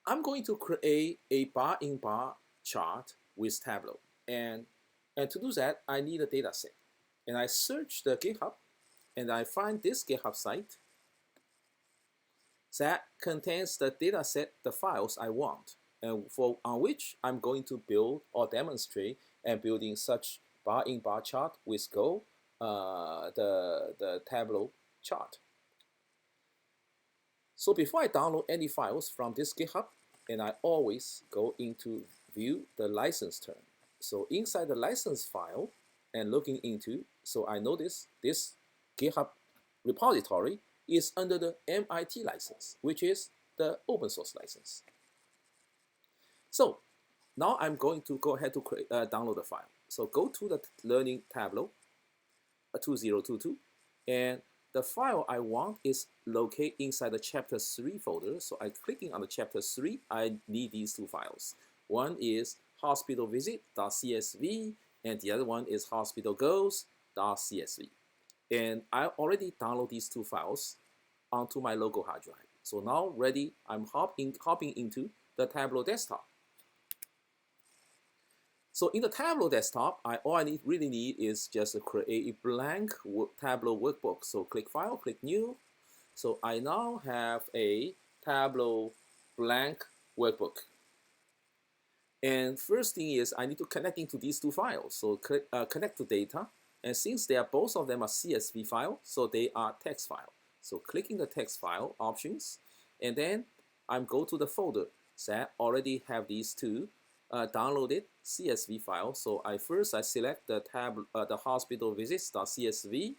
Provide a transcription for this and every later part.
I'm going to create a bar-in-bar chart with Tableau. And to do that, I need a data set. And I search the GitHub, and I find this GitHub site that contains the data set, the files I want, and on which I'm going to build or demonstrate and building such bar-in-bar chart with Go, the Tableau chart. So before I download any files from this GitHub, and I always go into view the license term. So inside the license file and looking into, so I notice this GitHub repository is under the MIT license, which is the open source license. So now I'm going to go ahead to download the file. So go to the Learning Tableau 2022, and the file I want is located inside the chapter 3 folder. So I'm clicking on the chapter 3. I need these two files. One is hospitalvisit.csv, and the other one is hospitalgoals.csv. And I already downloaded these two files onto my local hard drive. So now ready, I'm hopping into the Tableau Desktop. So in the Tableau Desktop, all I really need is just to create a blank Tableau workbook. So click File, click New. So I now have a Tableau blank workbook. And first thing is I need to connect into these two files. So connect to data. And since they are both of them are CSV file, so they are text file. So clicking the text file options, and then I'm go to the folder that already have these two downloaded CSV file. So I select the the hospital visits.csv.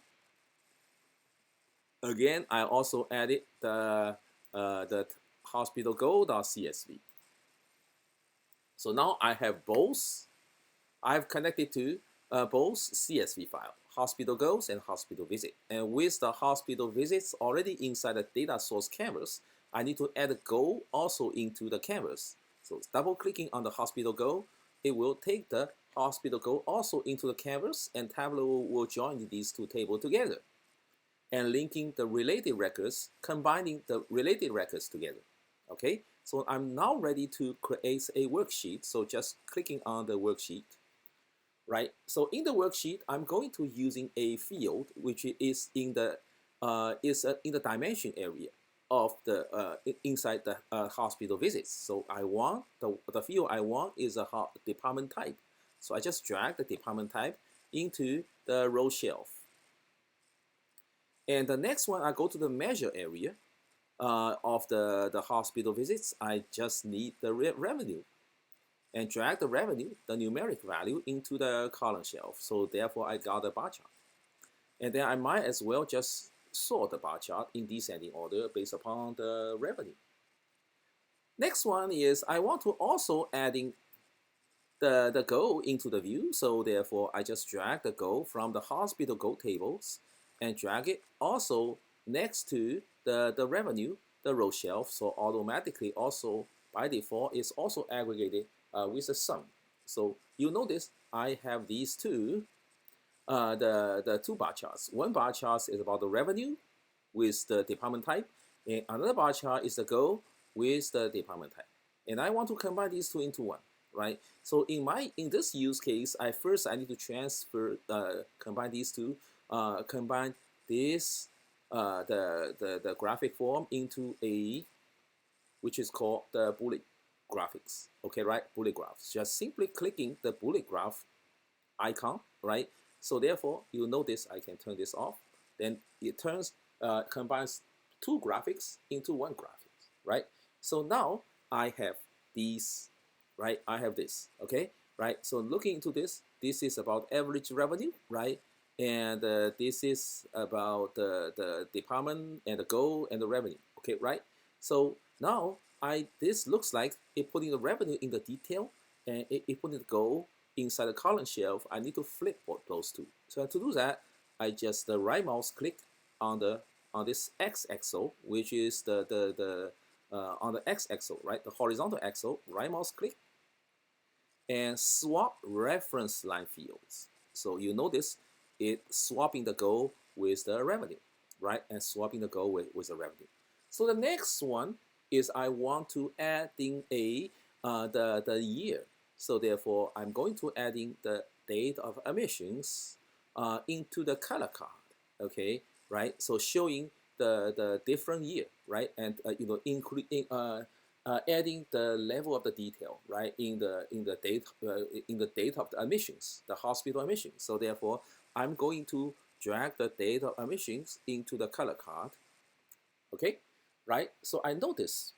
Again, I also added the hospital go.csv. So now I have both. I've connected to both CSV file, hospital goals and hospital visit. And with the hospital visits already inside the data source canvas, I need to add a goal also into the canvas. So double clicking on the hospital goal, it will take the hospital goal also into the canvas, and Tableau will join these two tables together and linking the related records, combining the related records together. Okay, so I'm now ready to create a worksheet. So just clicking on the worksheet, right? So in the worksheet, I'm going to using a field which is in the in the dimension area of the inside the hospital visits. So I want the field I want is a department type. So I just drag the department type into the row shelf. And the next one, I go to the measure area of the hospital visits. I just need the revenue and drag the revenue, the numeric value, into the column shelf. So therefore, I got a bar chart. And then I might as well just sort the bar chart in descending order based upon the revenue. Next one is I want to also adding the goal into the view. So therefore, I just drag the goal from the hospital goal tables and drag it also next to the revenue, the row shelf. So automatically also by default is also aggregated with a sum. So you notice I have these two, the two bar charts. One bar chart is about the revenue with the department type, and another bar chart is the goal with the department type. And I want to combine these two into one, right? So in this use case, I need to transfer combine these two, combine this the graphic form into a which is called the bullet graphics. Okay, right? Bullet graphs. Just simply clicking the bullet graph icon, right? So therefore, you notice I can turn this off. Then it combines two graphics into one graphic, right? So now I have these, right? I have this, okay, right? So looking into this is about average revenue, right? And this is about the department and the goal and the revenue, okay, right? So now this looks like it putting the revenue in the detail, and it putting the goal inside the column shelf. I need to flip those two. So to do that, I just right mouse click on this X axle, which is on the X axle, right? The horizontal axle, right mouse click, and swap reference line fields. So you notice it swapping the goal with the revenue, right? And swapping the goal with the revenue. So the next one is I want to add in the year. So therefore, I'm going to add in the date of emissions into the color card. Okay, right? So showing the different year, right? And including adding the level of the detail, right, in the date of the emissions, the hospital emissions. So therefore, I'm going to drag the date of emissions into the color card. Okay, right? So I notice.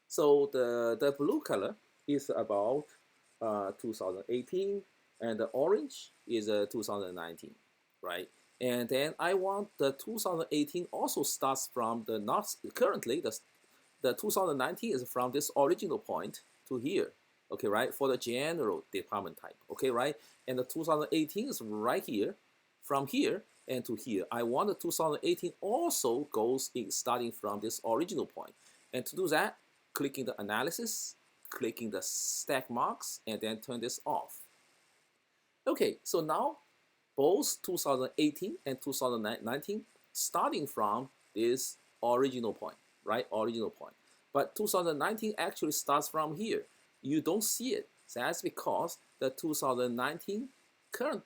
So the blue color is about 2018, and the orange is 2019, right? And then I want the 2018 also starts from the not currently the 2019 is from this original point to here, okay, right? For the general department type, okay, right? And the 2018 is right here, from here and to here. I want the 2018 also goes in starting from this original point. And to do that, clicking the analysis, clicking the stack marks, and then turn this off. Okay, so now both 2018 and 2019 starting from this original point, right? Original point. But 2019 actually starts from here. You don't see it. That's because the 2019 current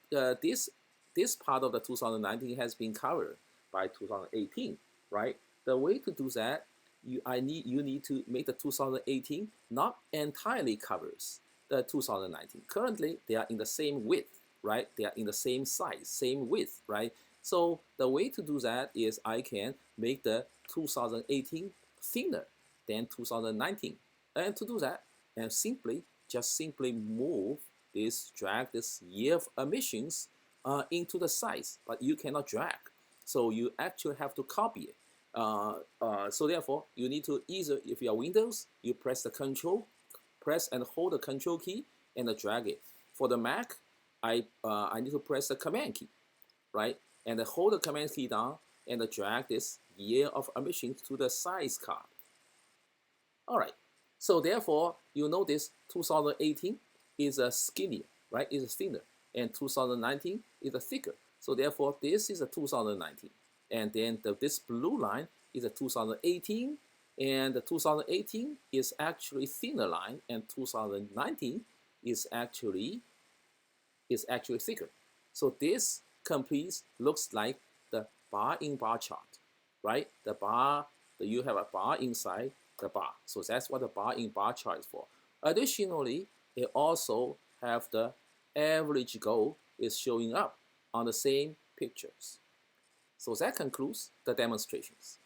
this part of the 2019 has been covered by 2018, right? The way to do that, you need to make the 2018 not entirely covers the 2019. Currently, they are in the same width, right? They are in the same size, same width, right? So the way to do that is I can make the 2018 thinner than 2019. And to do that, and just simply move this, drag this year of emissions into the size, but you cannot drag. So you actually have to copy it. So therefore, you need to either, if you are Windows, you press and hold the Control key and drag it. For the Mac, I need to press the Command key, right? And hold the Command key down and drag this year of emissions to the size card. All right. So therefore, you notice 2018 is a skinnier, right? Is thinner, and 2019 is a thicker. So therefore, this is a 2019, and then this blue line is a 2018, and the 2018 is actually thinner line, and 2019 is actually thicker. So this completes looks like the bar in bar chart, right? The bar, you have a bar inside the bar. So that's what the bar in bar chart is for. Additionally, it also have the average goal is showing up on the same pictures. So that concludes the demonstrations.